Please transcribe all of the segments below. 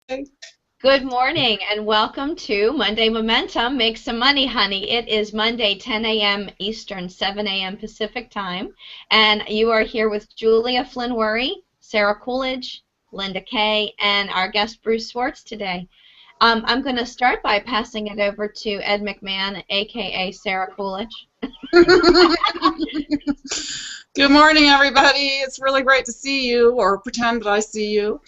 Good morning and welcome to Monday Momentum. Make some money, honey. It is Monday, 10 a.m. Eastern, 7 a.m. Pacific time, and you are here with Julia Sarahcoolidge, lindakaye, and our guest Bruce Swartz today. I'm going to start by passing it over to Ed McMahon, aka Sarahcoolidge. Good morning, everybody. It's really great to see you, or pretend that I see you.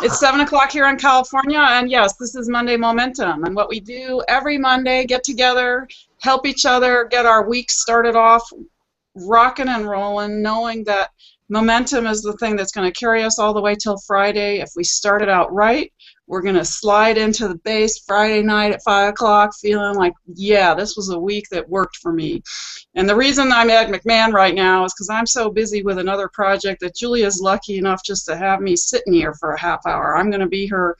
It's 7 o'clock here in California, and yes, this is Monday Momentum. And what we do every Monday, get together, help each other, get our week started off rocking and rolling, knowing that momentum is the thing that's going to carry us all the way till Friday. If we start it out right, we're going to slide into the base Friday night at 5 o'clock feeling like, yeah, this was a week that worked for me. And the reason I'm Ed McMahon right now is because I'm so busy with another project that Julia's lucky enough just to have me sitting here for a half hour. I'm going to be her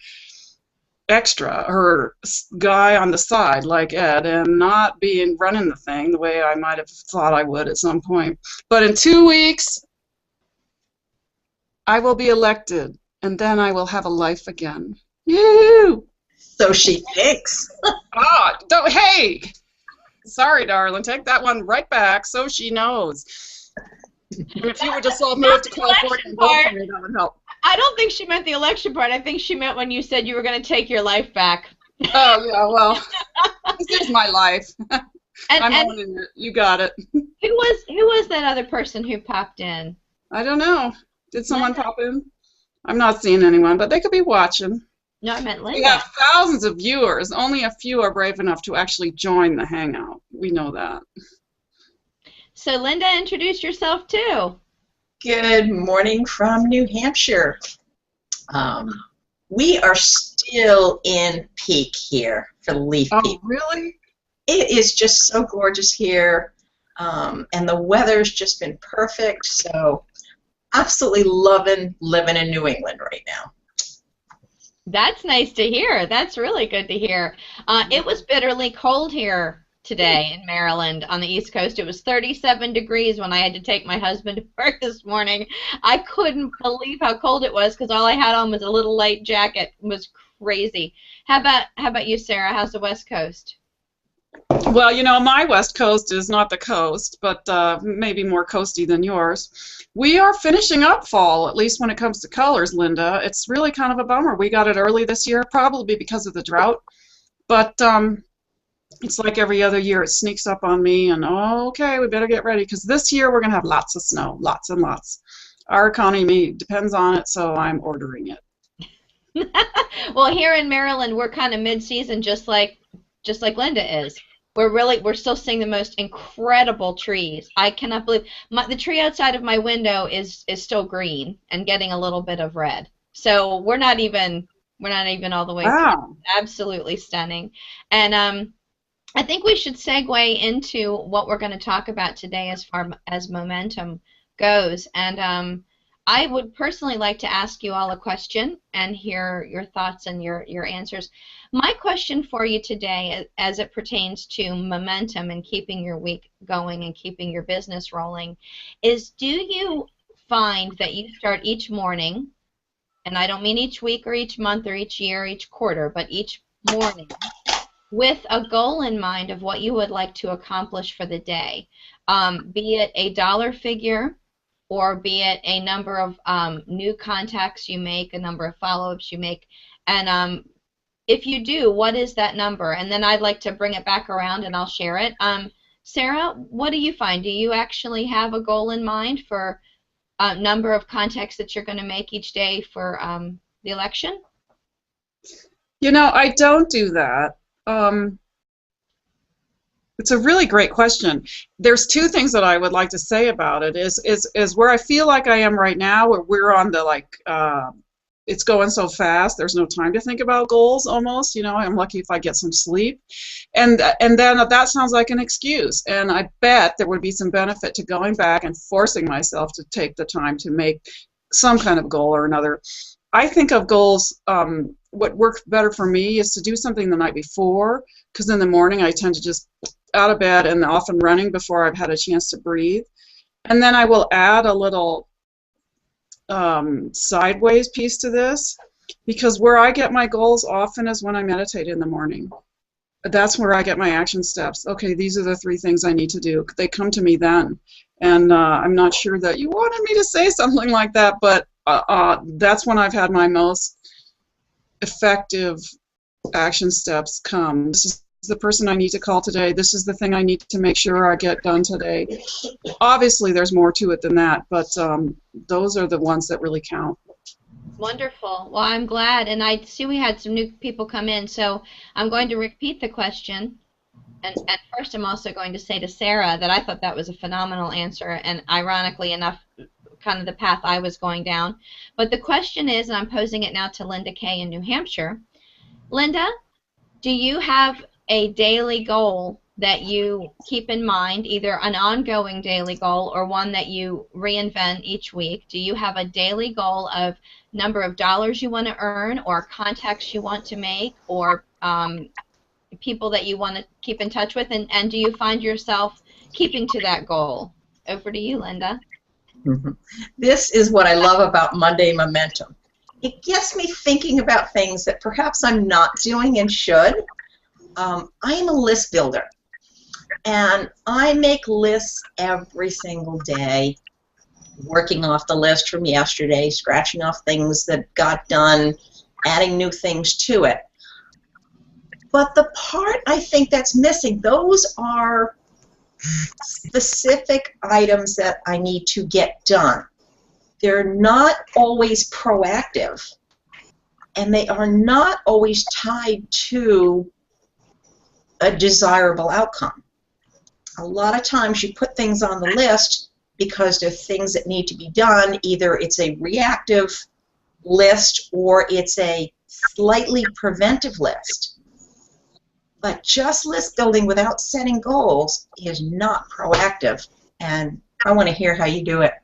extra, her guy on the side like Ed, and not being running the thing the way I might have thought I would at some point. But in 2 weeks, I will be elected, and then I will have a life again. Yoo! So she thinks. Hey! Sorry, darling. Take that one right back so she knows. If you would just all move to California and vote for me, that would help. I don't think she meant the election part. I think she meant when you said you were going to take your life back. Oh, yeah, well, this is my life. I'm owning it. You got it. Who was that other person who popped in? I don't know. Did someone pop in? I'm not seeing anyone, but they could be watching. No, I meant Linda. We have thousands of viewers. Only a few are brave enough to actually join the Hangout. We know that. So, Linda, introduce yourself, too. Good morning from New Hampshire. We are still in peak here for the leaf peak. Oh, really? It is just so gorgeous here, and the weather's just been perfect, so absolutely loving living in New England right now. That's nice to hear. That's really good to hear. It was bitterly cold here today in Maryland on the East Coast. It was 37 degrees when I had to take my husband to work this morning. I couldn't believe how cold it was because all I had on was a little light jacket. It was crazy. How about you, Sarah? How's the West Coast? Well, you know, my West Coast is not the coast, but maybe more coasty than yours. We are finishing up fall, at least when it comes to colors, Linda. It's really kind of a bummer. We got it early this year, probably because of the drought. But it's like every other year. It sneaks up on me, and okay, we better get ready, because this year we're going to have lots of snow, lots and lots. Our economy depends on it, so I'm ordering it. Well, here in Maryland, we're kind of mid-season, just like Linda is. We're still seeing the most incredible trees. I cannot believe the tree outside of my window is still green and getting a little bit of red. So we're not even all the way through. Absolutely stunning. And I think we should segue into what we're going to talk about today as far as momentum goes. And I would personally like to ask you all a question and hear your thoughts and your answers. My question for you today, as it pertains to momentum and keeping your week going and keeping your business rolling, is do you find that you start each morning, and I don't mean each week or each month or each year or each quarter, but each morning, with a goal in mind of what you would like to accomplish for the day, be it a dollar figure, or be it a number of new contacts you make, a number of follow-ups you make, and if you do, what is that number? And then I'd like to bring it back around and I'll share it. Sarah, what do you find? Do you actually have a goal in mind for a number of contacts that you're going to make each day for the election? You know, I don't do that. It's a really great question. There's two things that I would like to say about it. Is where I feel like I am right now, where we're on the it's going so fast. There's no time to think about goals. Almost, you know, I'm lucky if I get some sleep, and then that sounds like an excuse. And I bet there would be some benefit to going back and forcing myself to take the time to make some kind of goal or another. I think of goals. What works better for me is to do something the night before, because in the morning I tend to just out of bed and off and running before I've had a chance to breathe. And then I will add a little sideways piece to this. Because where I get my goals often is when I meditate in the morning. That's where I get my action steps. Okay, these are the 3 things I need to do. They come to me then. And I'm not sure that you wanted me to say something like that, but that's when I've had my most effective action steps come. This is the person I need to call today. This is the thing I need to make sure I get done today. Obviously, there's more to it than that, but those are the ones that really count. Wonderful. Well, I'm glad, and I see we had some new people come in, so I'm going to repeat the question. And at first, I'm also going to say to Sarah that I thought that was a phenomenal answer, and ironically enough, kind of the path I was going down. But the question is, and I'm posing it now to Linda Kay in New Hampshire. Linda, do you have a daily goal that you keep in mind, either an ongoing daily goal or one that you reinvent each week? Do you have a daily goal of number of dollars you want to earn, or contacts you want to make, or people that you want to keep in touch with, and do you find yourself keeping to that goal? Over to you, Linda. This is what I love about Monday Momentum. It gets me thinking about things that perhaps I'm not doing and should. I am a list builder, and I make lists every single day, working off the list from yesterday, scratching off things that got done, adding new things to it. But the part I think that's missing, those are specific items that I need to get done. They're not always proactive, and they are not always tied to a desirable outcome. A lot of times you put things on the list because they're things that need to be done. Either it's a reactive list or it's a slightly preventive list. But just list building without setting goals is not proactive, and I want to hear how you do it.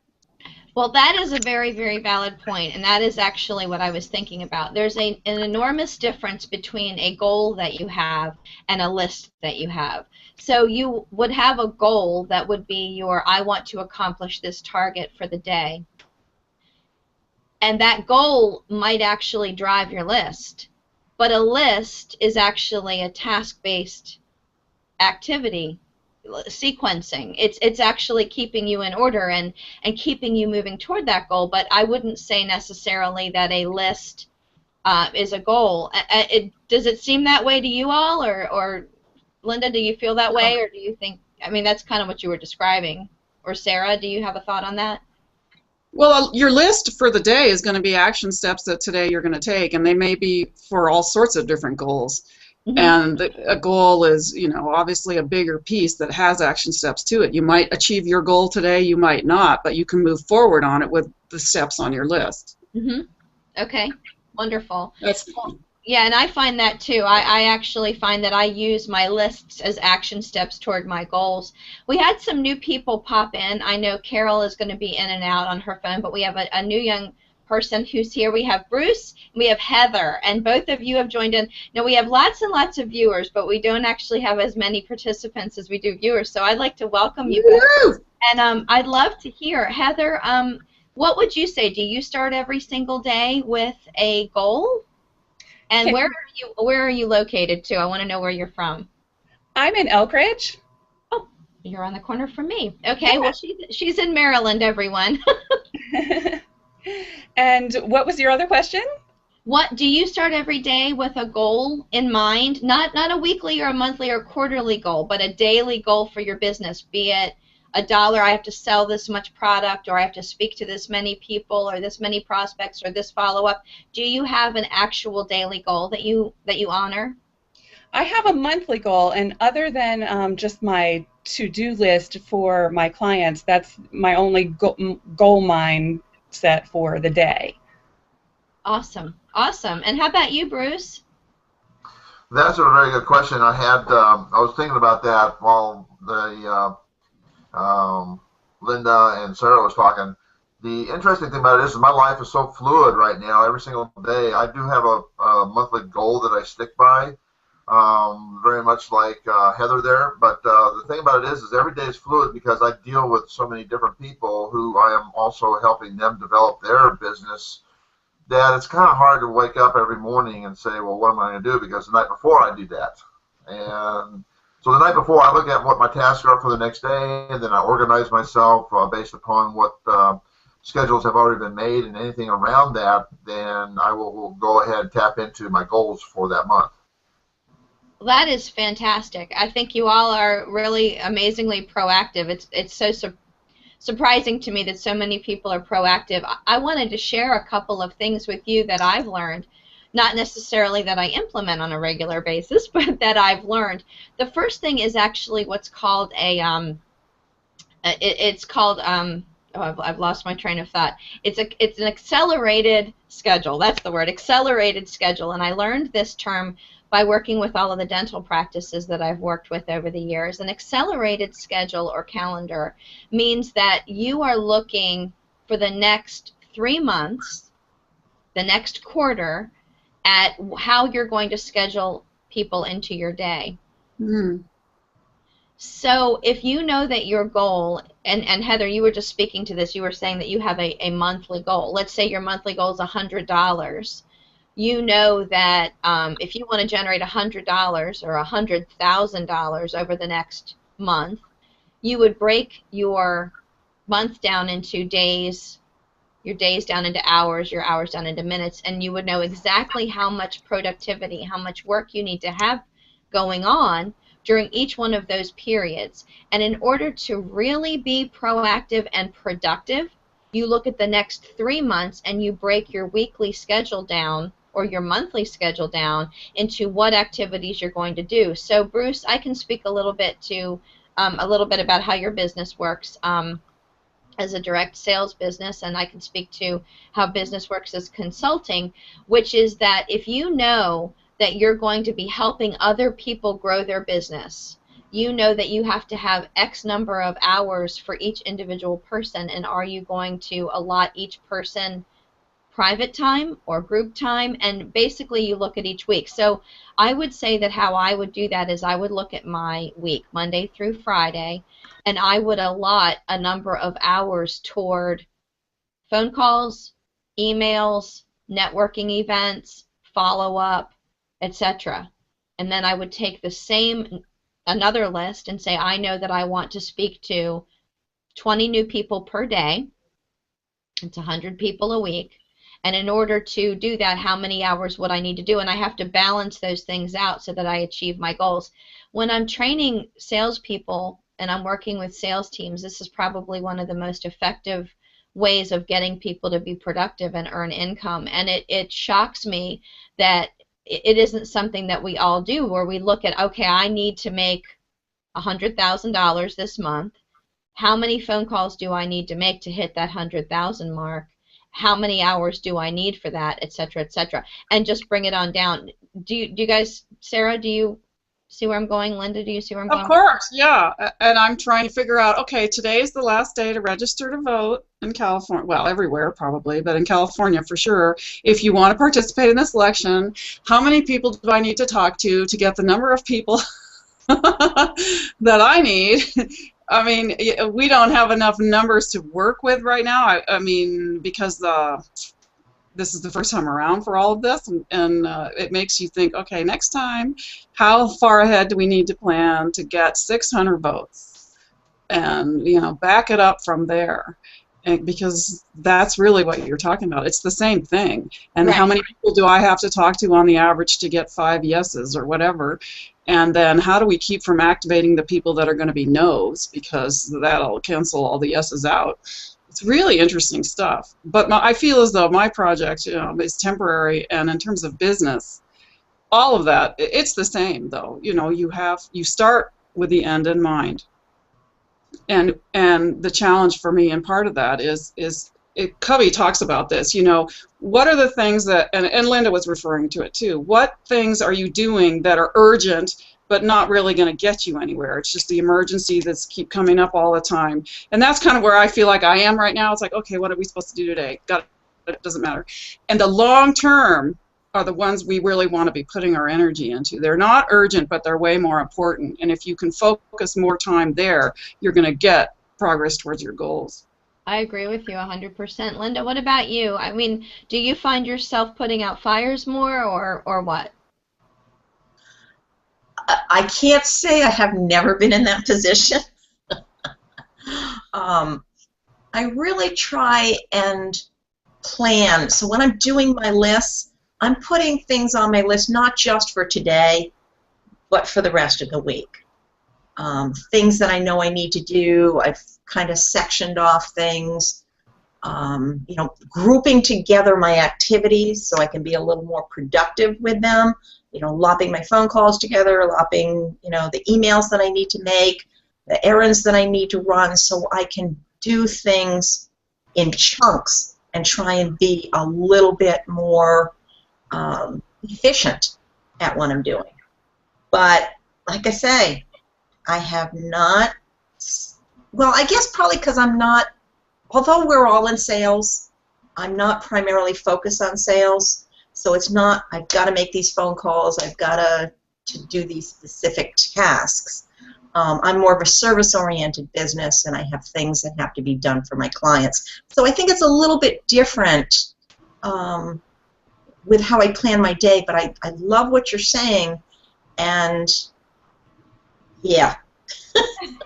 Well, that is a very, very valid point, and that is actually what I was thinking about. There's an enormous difference between a goal that you have and a list that you have. So you would have a goal that would be your, I want to accomplish this target for the day. And that goal might actually drive your list. But a list is actually a task-based activity, sequencing. It's actually keeping you in order and keeping you moving toward that goal. But I wouldn't say necessarily that a list is a goal. Does it seem that way to you all, or Linda, do you feel that way, or do you think? I mean, that's kind of what you were describing. Or Sarah, do you have a thought on that? Well, your list for the day is going to be action steps that today you're going to take, and they may be for all sorts of different goals. Mm-hmm. And a goal is, you know, obviously a bigger piece that has action steps to it. You might achieve your goal today, you might not, but you can move forward on it with the steps on your list. Mm-hmm. Okay, wonderful. That's yeah, and I find that too. I actually find that I use my lists as action steps toward my goals. We had some new people pop in. I know Carol is going to be in and out on her phone, but we have a new young person who's here. We have Bruce, we have Heather, and both of you have joined in. Now, we have lots and lots of viewers, but we don't actually have as many participants as we do viewers, so I'd like to welcome you both. And I'd love to hear. Heather, what would you say? Do you start every single day with a goal? And where are you located too? I want to know where you're from. I'm in Elkridge. Oh, you're on the corner from me. Okay, yeah. Well, she's in Maryland, everyone. And what was your other question? What do you start every day with a goal in mind? Not a weekly or a monthly or quarterly goal, but a daily goal for your business, be it $1, I have to sell this much product, or I have to speak to this many people, or this many prospects, or this follow-up. Do you have an actual daily goal that you honor? I have a monthly goal, and other than just my to-do list for my clients, that's my only goal mindset for the day. Awesome, awesome. And how about you, Bruce? That's a very good question. I was thinking about that while Linda and Sarah was talking. The interesting thing about it is my life is so fluid right now. Every single day, I do have a monthly goal that I stick by, very much like Heather there. But the thing about it is every day is fluid because I deal with so many different people who I am also helping them develop their business that it's kind of hard to wake up every morning and say, well, what am I going to do? Because the night before I do that. And so the night before I look at what my tasks are for the next day, and then I organize myself based upon what schedules have already been made, and anything around that, then I will go ahead and tap into my goals for that month. That is fantastic. I think you all are really amazingly proactive. It's so surprising to me that so many people are proactive. I wanted to share a couple of things with you that I've learned, not necessarily that I implement on a regular basis, but that I've learned. The first thing is actually what's called a I've lost my train of thought. It's an accelerated schedule. That's the word, accelerated schedule. And I learned this term by working with all of the dental practices that I've worked with over the years. An accelerated schedule or calendar means that you are looking for the next 3 months, the next quarter, at how you're going to schedule people into your day. Mm. So if you know that your goal, and Heather, you were just speaking to this, you were saying that you have a monthly goal. Let's say your monthly goal is $100. You know that if you want to generate $100 or $100,000 over the next month, you would break your month down into days, your days down into hours, your hours down into minutes, and you would know exactly how much productivity, how much work you need to have going on during each one of those periods. And in order to really be proactive and productive, you look at the next 3 months and you break your weekly schedule down or your monthly schedule down into what activities you're going to do. So Bruce, I can speak a little bit about how your business works as a direct sales business, and I can speak to how business works as consulting, which is that if you know that you're going to be helping other people grow their business, you know that you have to have X number of hours for each individual person, and are you going to allot each person private time or group time, and basically you look at each week. So I would say that how I would do that is I would look at my week, Monday through Friday, and I would allot a number of hours toward phone calls, emails, networking events, follow-up, etc. And then I would take another list and say, I know that I want to speak to 20 new people per day. It's 100 people a week. And in order to do that, how many hours would I need to do? And I have to balance those things out so that I achieve my goals. When I'm training salespeople and I'm working with sales teams, this is probably one of the most effective ways of getting people to be productive and earn income. And it shocks me that it isn't something that we all do, where we look at, okay, I need to make $100,000 this month. How many phone calls do I need to make to hit that 100,000 mark? How many hours do I need for that, et cetera, and just bring it on down. Do you guys, Sarah, do you see where I'm going? Linda, do you see where I'm going? Of course, yeah. And I'm trying to figure out, okay, today is the last day to register to vote in California. Well, everywhere probably, but in California for sure. If you want to participate in this election, how many people do I need to talk to get the number of people that I need? I mean, we don't have enough numbers to work with right now. I mean, because this is the first time around for all of this, and it makes you think, okay, next time, how far ahead do we need to plan to get 600 votes? And, back it up from there. And because that's really what you're talking about. It's the same thing. And right. How many people do I have to talk to on the average to get 5 yeses or whatever? And then how do we keep from activating the people that are going to be no's, because that'll cancel all the yeses out. It's really interesting stuff. But I feel as though my project, is temporary, and in terms of business, all of that, it's the same though. You start with the end in mind. And the challenge for me, and part of that is Covey talks about this, what are the things that, and Linda was referring to it too, what things are you doing that are urgent but not really going to get you anywhere? It's just the emergency that's keep coming up all the time. And that's kind of where I feel like I am right now. It's like, okay, what are we supposed to do today? It doesn't matter. And the long term are the ones we really want to be putting our energy into. They're not urgent, but they're way more important. And if you can focus more time there, you're going to get progress towards your goals. I agree with you 100%. Linda, what about you? I mean, do you find yourself putting out fires more or what? I can't say I have never been in that position. I really try and plan. So when I'm doing my lists, I'm putting things on my list not just for today, but for the rest of the week. Things that I know I need to do, I've kind of sectioned off things. You know, grouping together my activities so I can be a little more productive with them. You know, lopping my phone calls together, lopping, you know, the emails that I need to make, the errands that I need to run, so I can do things in chunks and try and be a little bit more efficient at what I'm doing. But like I say, I have not, well, I guess probably because I'm not, although we're all in sales, I'm not primarily focused on sales. So it's not, I've got to make these phone calls, I've got to do these specific tasks. I'm more of a service-oriented business, and I have things that have to be done for my clients. So I think it's a little bit different with how I plan my day, but I love what you're saying, and yeah.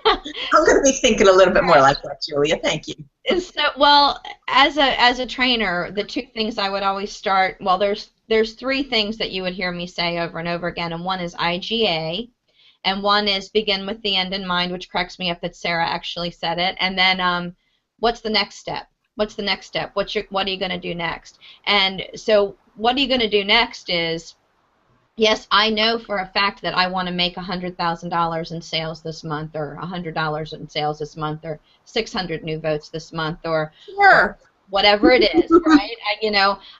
I'm going to be thinking a little bit more like that, Julia. Thank you. So, well, as a trainer, the two things I would always start, well, there's three things that you would hear me say over and over again, and one is IGA, and one is begin with the end in mind, which cracks me up that Sarah actually said it, and then what's the next step? What's the next step? What are you going to do next? And so what are you going to do next is, yes, I know for a fact that I want to make $100,000 in sales this month, or $100 in sales this month, or 600 new votes this month, or, Sure. or whatever it is, right?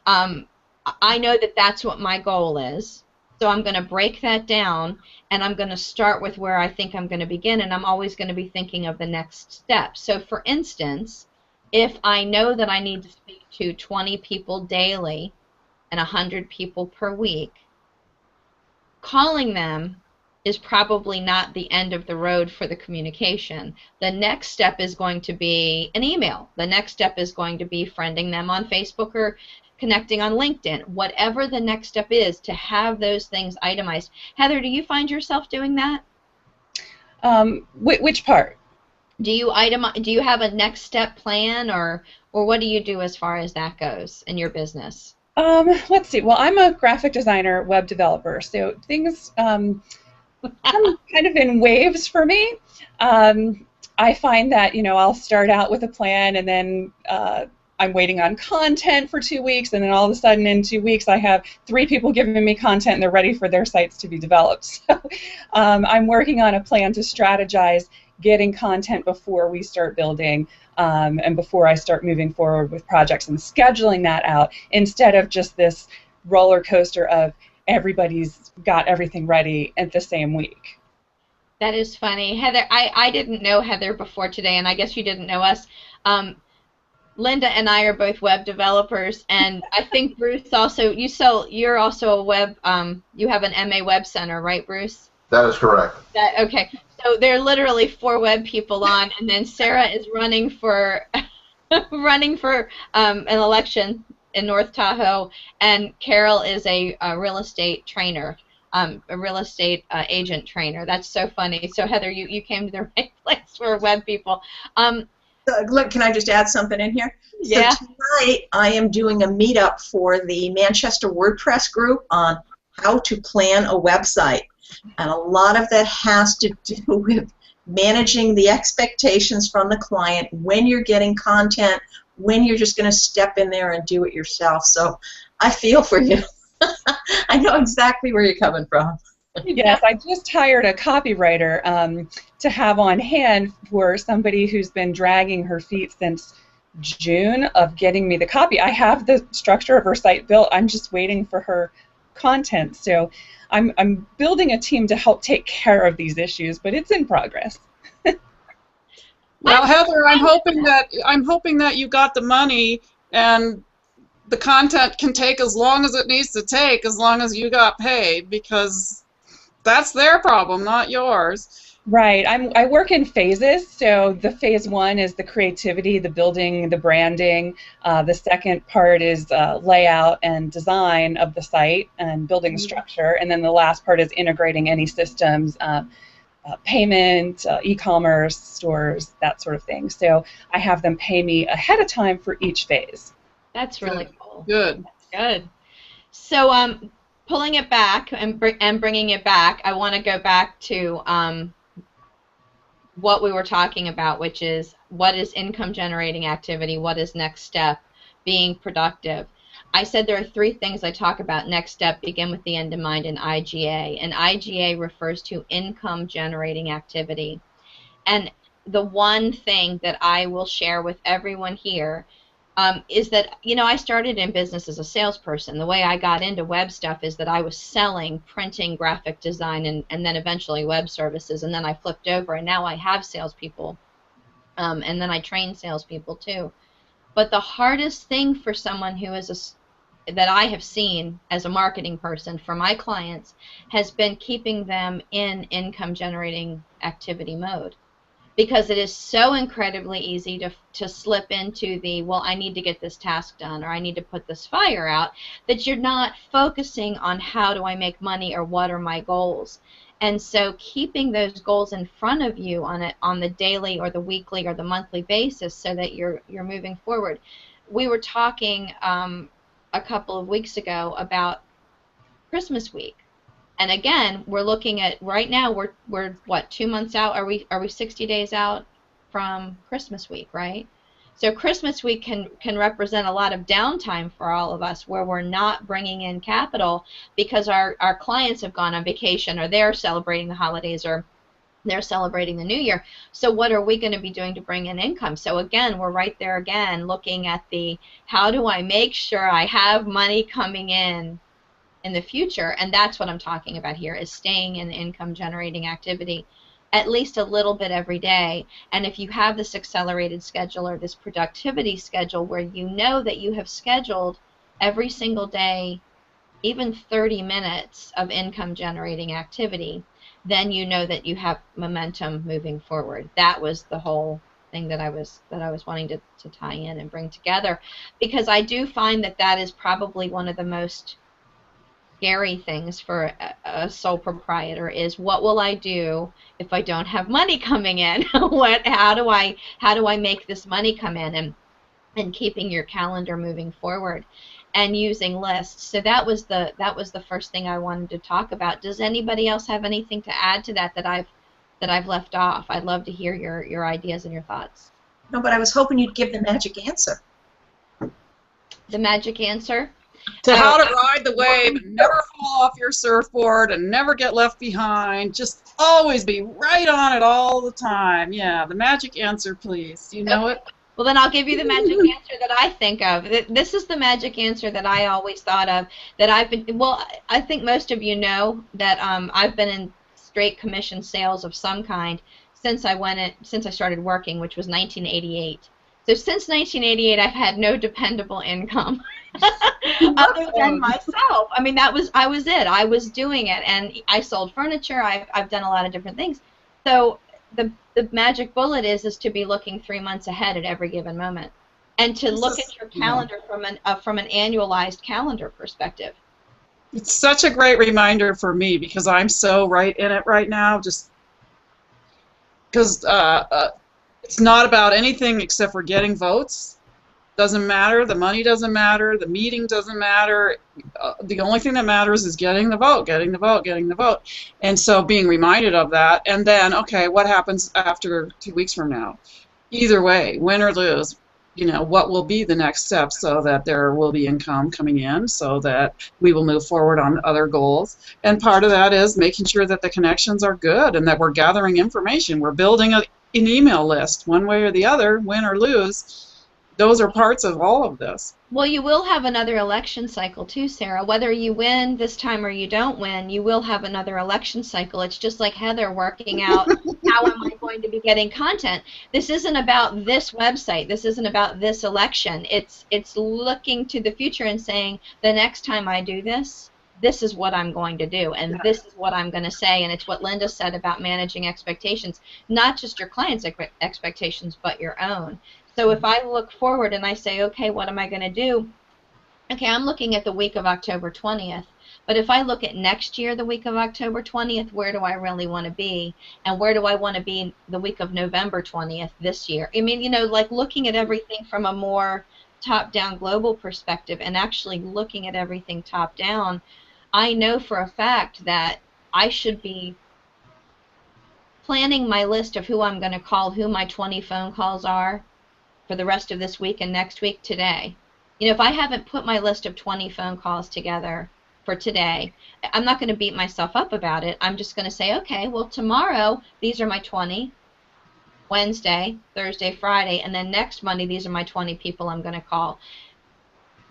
I know that that's what my goal is. So I'm going to break that down, and I'm going to start with where I think I'm going to begin, and I'm always going to be thinking of the next step. So for instance, if I know that I need to speak to 20 people daily and 100 people per week, calling them is probably not the end of the road for the communication. The next step is going to be an email. The next step is going to be friending them on Facebook or connecting on LinkedIn. Whatever the next step is, to have those things itemized. Heather, do you find yourself doing that? Which part? Do you have a next step plan, or what do you do as far as that goes in your business? Let's see. Well, I'm a graphic designer, web developer, so things come kind of in waves for me. I find that, I'll start out with a plan, and then I'm waiting on content for 2 weeks, and then all of a sudden in 2 weeks I have 3 people giving me content, and they're ready for their sites to be developed. So I'm working on a plan to strategize getting content before we start building, and before I start moving forward with projects, and scheduling that out instead of just this roller coaster of everybody's got everything ready at the same week. That is funny. Heather, I didn't know Heather before today, and I guess you didn't know us. Linda and I are both web developers, and I think Bruce also, you're also a web, you have an MA Web Center, right, Bruce? That is correct. Okay, so there are literally 4 web people on, and then Sarah is running for an election in North Tahoe, and Carol is a real estate trainer, a real estate agent trainer. That's so funny. So Heather, you came to the right place for web people. Look, can I just add something in here? Yeah. So tonight I am doing a meetup for the Manchester WordPress group on how to plan a website. And a lot of that has to do with managing the expectations from the client, when you're getting content, when you're just going to step in there and do it yourself. So I feel for you. I know exactly where you're coming from. Yes, I just hired a copywriter to have on hand for somebody who's been dragging her feet since June of getting me the copy. I have the structure of her site built. I'm just waiting for her content. So I'm building a team to help take care of these issues, but it's in progress. Well, Heather, I'm hoping that you got the money, and the content can take as long as it needs to take, as long as you got paid, because that's their problem, not yours. Right. I work in phases. So the phase one is the creativity, the building, the branding. The second part is layout and design of the site and building the structure. And then the last part is integrating any systems, payment, e-commerce, stores, that sort of thing. So I have them pay me ahead of time for each phase. That's really cool. Good. Good. So pulling it back and bringing it back, I want to go back to what we were talking about, which is what is income generating activity, what is next step, being productive. I said there are 3 things I talk about. Next step, begin with the end in mind, and IGA. And IGA refers to income generating activity. And the one thing that I will share with everyone here is that, you know, I started in business as a salesperson. The way I got into web stuff is that I was selling printing, graphic design, and then eventually web services, and then I flipped over, and now I have salespeople, and then I train salespeople too. But the hardest thing for someone who is that I have seen as a marketing person for my clients has been keeping them in income generating activity mode. Because it is so incredibly easy to slip into the, well, I need to get this task done, or I need to put this fire out, that you're not focusing on how do I make money or what are my goals. And so keeping those goals in front of you on the daily or the weekly or the monthly basis so that you're moving forward. We were talking a couple of weeks ago about Christmas week. And again, we're looking at right now. We're what, 2 months out? Are we 60 days out from Christmas week, right? So Christmas week can represent a lot of downtime for all of us, where we're not bringing in capital because our clients have gone on vacation, or they're celebrating the holidays, or they're celebrating the new year. So what are we going to be doing to bring in income? So again, we're right there again, looking at the how do I make sure I have money coming in the future. And that's what I'm talking about here, is staying in income generating activity at least a little bit every day. And if you have this accelerated schedule or this productivity schedule where you know that you have scheduled every single day even 30 minutes of income generating activity, then you know that you have momentum moving forward. That was the whole thing that I was wanting to tie in and bring together, because I do find that is probably one of the most scary things for a sole proprietor is, what will I do if I don't have money coming in? How do I make this money come in? And keeping your calendar moving forward and using lists. So that was the first thing I wanted to talk about. Does anybody else have anything to add to that I've left off? I'd love to hear your ideas and your thoughts. No, but I was hoping you'd give the magic answer. The magic answer? To how to ride the wave and never fall off your surfboard and never get left behind. Just always be right on it all the time. Yeah, the magic answer, please. You know it? Well, then I'll give you the magic answer that I think of. This is the magic answer that I always thought of, that I've been, well, I think most of you know that I've been in straight commission sales of some kind since I started working, which was 1988. So since 1988, I've had no dependable income other than myself. I mean, I was it. I was doing it, and I sold furniture. I've done a lot of different things. So the magic bullet is to be looking 3 months ahead at every given moment, and to look at your calendar from an annualized calendar perspective. It's such a great reminder for me, because I'm so right in it right now. Just because it's not about anything except for getting votes. Doesn't matter. The money doesn't matter. The meeting doesn't matter. The only thing that matters is getting the vote, getting the vote, getting the vote. And so being reminded of that, and then, okay, what happens after 2 weeks from now? Either way, win or lose, you know, what will be the next step so that there will be income coming in, so that we will move forward on other goals. And part of that is making sure that the connections are good and that we're gathering information. We're building an email list, one way or the other, win or lose. Those are parts of all of this. Well, you will have another election cycle too, Sarah. Whether you win this time or you don't win, you will have another election cycle. It's just like Heather working out how am I going to be getting content. This isn't about this website. This isn't about this election. It's looking to the future and saying, the next time I do this, this is what I'm going to do, and this is what I'm going to say, and it's what Linda said about managing expectations, not just your clients' expectations, but your own. So if I look forward and I say, okay, what am I going to do? Okay, I'm looking at the week of October 20th, but if I look at next year, the week of October 20th, where do I really want to be? And where do I want to be the week of November 20th this year? I mean, you know, like looking at everything from a more top-down global perspective and actually looking at everything top-down, I know for a fact that I should be planning my list of who I'm going to call, who my 20 phone calls are for the rest of this week and next week today. You know, if I haven't put my list of 20 phone calls together for today, I'm not going to beat myself up about it. I'm just going to say, okay, well, tomorrow, these are my 20. Wednesday, Thursday, Friday, and then next Monday, these are my 20 people I'm going to call.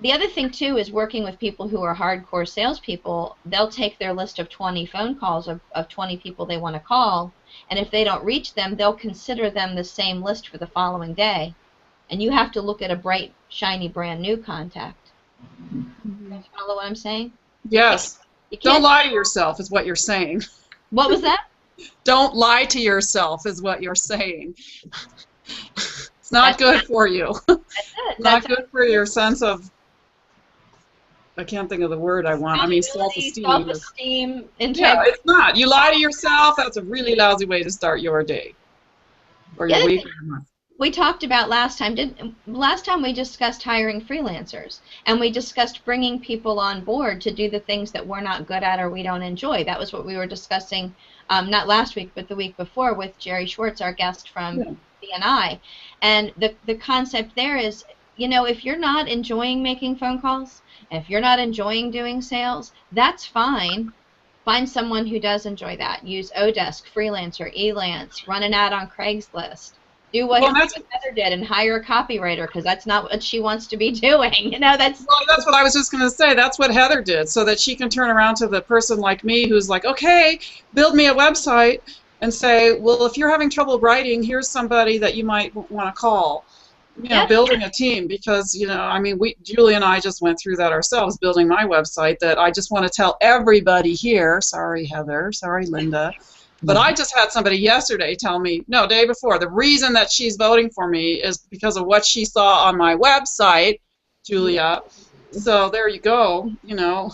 The other thing, too, is working with people who are hardcore salespeople. They'll take their list of 20 phone calls of 20 people they want to call, and if they don't reach them, they'll consider them the same list for the following day. And you have to look at a bright, shiny, brand new contact. You follow what I'm saying? Yes. You can't, Don't lie to yourself is what you're saying. What was that? Don't lie to yourself is what you're saying. It's not good for you. That's it. Not good for your sense of, I can't think of the word I want. I mean, self-esteem. Self-esteem, Yeah, integrity. it's not. You lie to yourself, that's a really lousy way to start your day. Or your week or your month. We talked about last time we discussed hiring freelancers, and we discussed bringing people on board to do the things that we're not good at or we don't enjoy. That was what we were discussing, not last week, but the week before with Jerry Schwartz, our guest from BNI. And the concept there is, you know, if you're not enjoying making phone calls, if you're not enjoying doing sales, that's fine. Find someone who does enjoy that. Use Odesk, Freelancer, Elance, run an ad on Craigslist. Do what Heather did and hire a copywriter, because that's not what she wants to be doing. You know, that's what I was just going to say. That's what Heather did, so that she can turn around to the person like me who's like, okay, build me a website, and say, well, if you're having trouble writing, here's somebody that you might want to call. You know, building a team, because, you know, I mean, Julie and I just went through that ourselves, building my website, that I just want to tell everybody here, sorry, Heather, sorry, Linda, but I just had somebody yesterday tell me, no, day before, the reason that she's voting for me is because of what she saw on my website, Julia. So there you go, you know.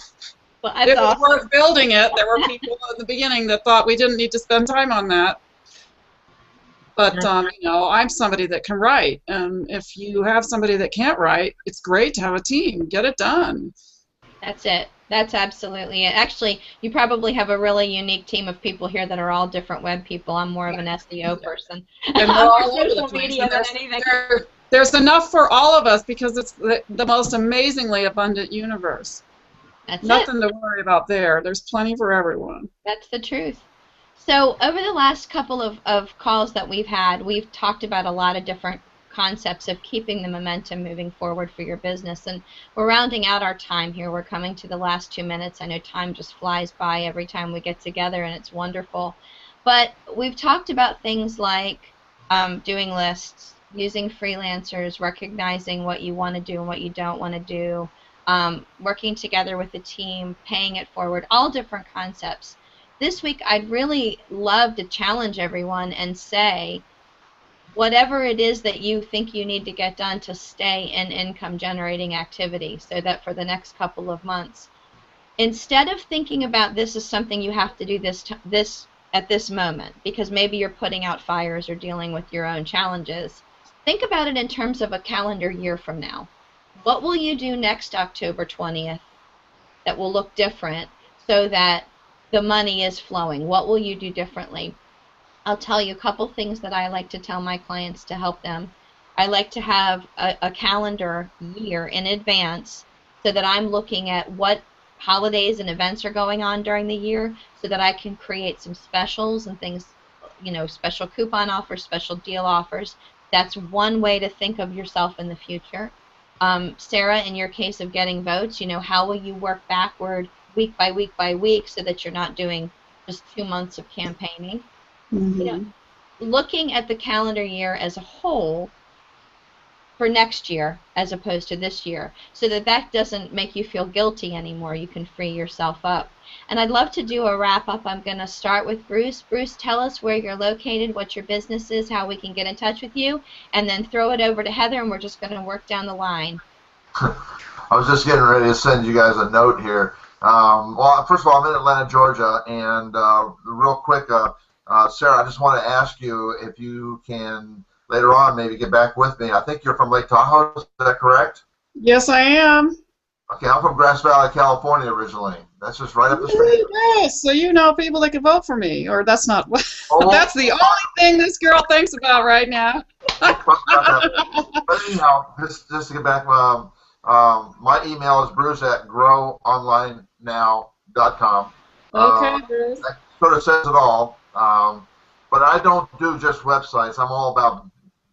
Well, it was worth building it. There were people at the beginning that thought we didn't need to spend time on that. But, you know, I'm somebody that can write. And if you have somebody that can't write, it's great to have a team. Get it done. That's it. That's absolutely it. Actually, you probably have a really unique team of people here that are all different web people. I'm more of an SEO person. And we're all over the place. There's enough for all of us, because it's the most amazingly abundant universe. That's Nothing to worry about there. There's plenty for everyone. That's the truth. So over the last couple of calls that we've had, we've talked about a lot of different concepts of keeping the momentum moving forward for your business. And we're rounding out our time here. We're coming to the last 2 minutes. I know time just flies by every time we get together, and it's wonderful. But we've talked about things like doing lists, using freelancers, recognizing what you want to do and what you don't want to do, working together with a team, paying it forward, all different concepts. This week, I'd really love to challenge everyone and say, whatever it is that you think you need to get done to stay in income-generating activity, so that for the next couple of months, instead of thinking about this as something you have to do this at this moment, because maybe you're putting out fires or dealing with your own challenges, think about it in terms of a calendar year from now. What will you do next October 20th that will look different so that the money is flowing? What will you do differently? I'll tell you a couple things that I like to tell my clients to help them. I like to have a calendar year in advance, so that I'm looking at what holidays and events are going on during the year, so that I can create some specials and things, you know, special coupon offers, special deal offers. That's one way to think of yourself in the future. Sarah, in your case of getting votes, you know, how will you work backward week by week by week, so that you're not doing just 2 months of campaigning? You know, looking at the calendar year as a whole, for next year as opposed to this year, so that that doesn't make you feel guilty anymore. You can free yourself up. And I'd love to do a wrap-up. I'm going to start with Bruce. Bruce, tell us where you're located, what your business is, how we can get in touch with you, and then throw it over to Heather, and we're just going to work down the line. I was just getting ready to send you guys a note here. Well, first of all, I'm in Atlanta, Georgia, and real quick, Sarah, I just want to ask you if you can later on maybe get back with me. I think you're from Lake Tahoe, is that correct? Yes, I am. Okay, I'm from Grass Valley, California originally. That's just right up the street. Yes, so you know people that can vote for me, or that's not what. Oh, That's the only thing this girl thinks about right now. But anyhow, just to get back, my email is bruce@growonlinenow.com. Okay, Bruce. That sort of says it all. But I don't do just websites. I'm all about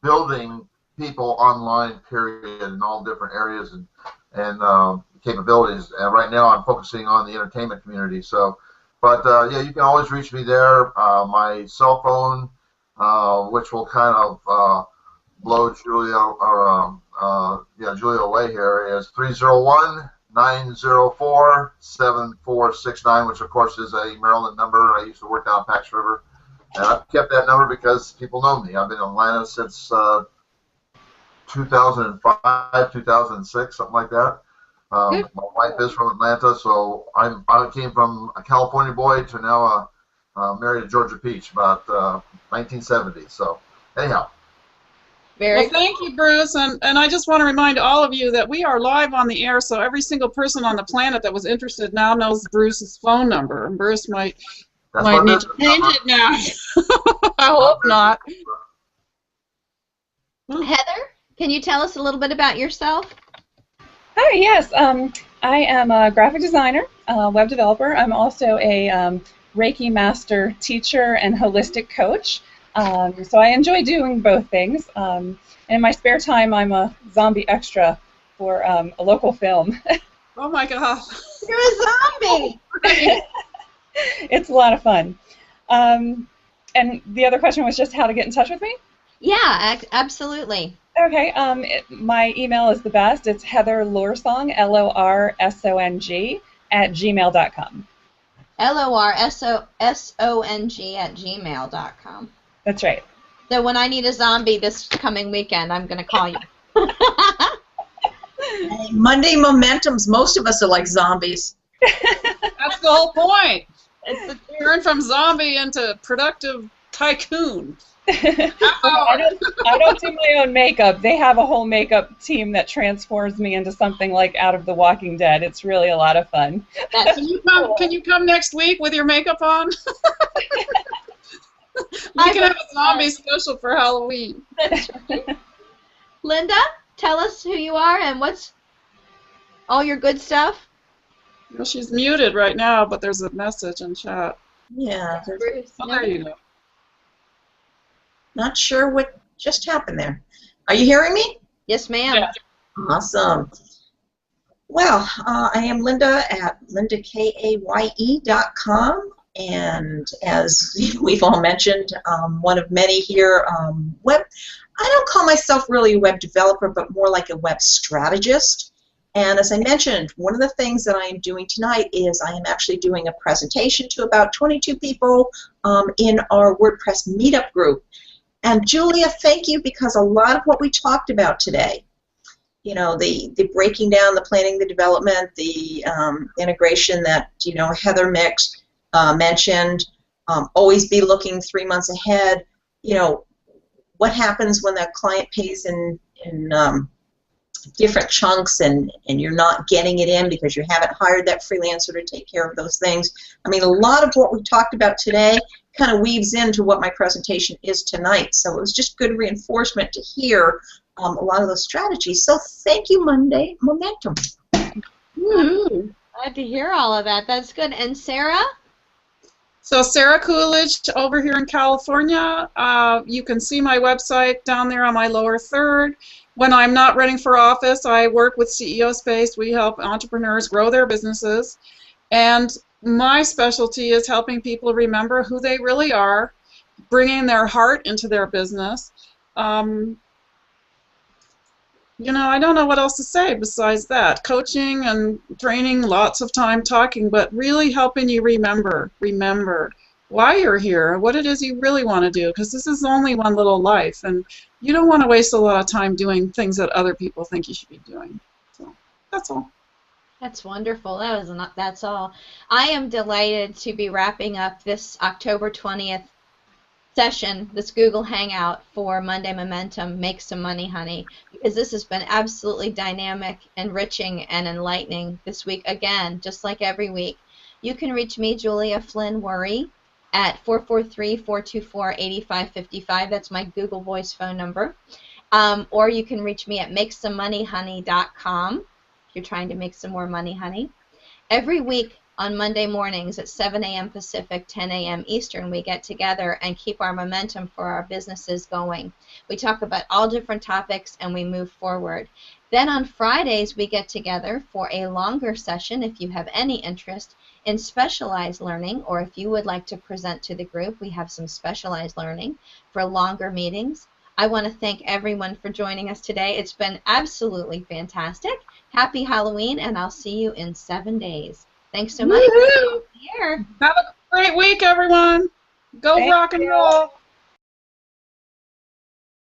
building people online, period, in all different areas and capabilities. And right now I'm focusing on the entertainment community. So, but yeah, you can always reach me there. My cell phone, which will kind of blow Julia or Julia away here, is 301-904-7469, which of course is a Maryland number. I used to work down Pax River, and I've kept that number because people know me. I've been in Atlanta since 2005, 2006, something like that. My wife is from Atlanta, so I came from a California boy to now married a Georgia peach about 1970. So anyhow. Well, thank you, Bruce, and I just want to remind all of you that we are live on the air, so every single person on the planet that was interested now knows Bruce's phone number, and Bruce might need to change it now. I hope not. Heather, can you tell us a little bit about yourself? Hi, yes. I am a graphic designer, web developer. I'm also a Reiki master teacher and holistic coach. So I enjoy doing both things. And in my spare time, I'm a zombie extra for a local film. Oh my God. You're a zombie! It's a lot of fun. And the other question was just how to get in touch with me? Yeah, absolutely. Okay, my email is the best. It's heatherlorsong, LORSONG, @gmail.com. LORSONG That's right. So when I need a zombie this coming weekend, I'm going to call you. Monday momentums, most of us are like zombies. That's the whole point. It's to turn from zombie into productive tycoon. I don't do my own makeup. They have a whole makeup team that transforms me into something like out of The Walking Dead. It's really a lot of fun. Can you come next week with your makeup on? We can have a zombie special for Halloween. Linda, tell us who you are and what's all your good stuff. Well, she's muted right now, but there's a message in chat. Yeah. Oh, there you go. Not sure what just happened there. Are you hearing me? Yes, ma'am. Yeah. Awesome. Well, I am Linda at lindakaye.com, and as we've all mentioned, one of many here, I don't call myself really a web developer, but more like a web strategist. And as I mentioned, one of the things that I am doing tonight is I am actually doing a presentation to about 22 people in our WordPress meetup group. And Julia, thank you, because a lot of what we talked about today, you know, the breaking down, the planning, the development, the integration that, you know, Heather mentioned, always be looking 3 months ahead. You know, what happens when that client pays in different chunks and you're not getting it in because you haven't hired that freelancer to take care of those things. I mean, a lot of what we talked about today kind of weaves into what my presentation is tonight. So it was just good reinforcement to hear a lot of those strategies. So thank you, Monday Momentum. Woo-hoo. Glad to hear all of that. That's good. And Sarah? So Sarahcoolidge over here in California. You can see my website down there on my lower third. When I'm not running for office, I work with CEO Space. We help entrepreneurs grow their businesses. And my specialty is helping people remember who they really are, bringing their heart into their business. You know, I don't know what else to say besides that. Coaching and training, lots of time talking, but really helping you remember why you're here, what it is you really want to do, because this is only one little life, and you don't want to waste a lot of time doing things that other people think you should be doing. So that's all. That's wonderful. That's all. I am delighted to be wrapping up this October 20th session, this Google Hangout for Monday Momentum, Make Some Money, Honey, because this has been absolutely dynamic, enriching, and enlightening this week again, just like every week. You can reach me, Julia Flynn-Werre, at 443-424-8555. That's my Google Voice phone number. Or you can reach me at makesomemoneyhoney.com if you're trying to make some more money, honey. Every week on Monday mornings at 7 a.m. Pacific, 10 a.m. Eastern, we get together and keep our momentum for our businesses going. We talk about all different topics and we move forward. Then on Fridays, we get together for a longer session if you have any interest in specialized learning, or if you would like to present to the group, we have some specialized learning for longer meetings. I want to thank everyone for joining us today. It's been absolutely fantastic. Happy Halloween, and I'll see you in 7 days. Thanks so much for being here. Have a great week, everyone. Go rock and roll.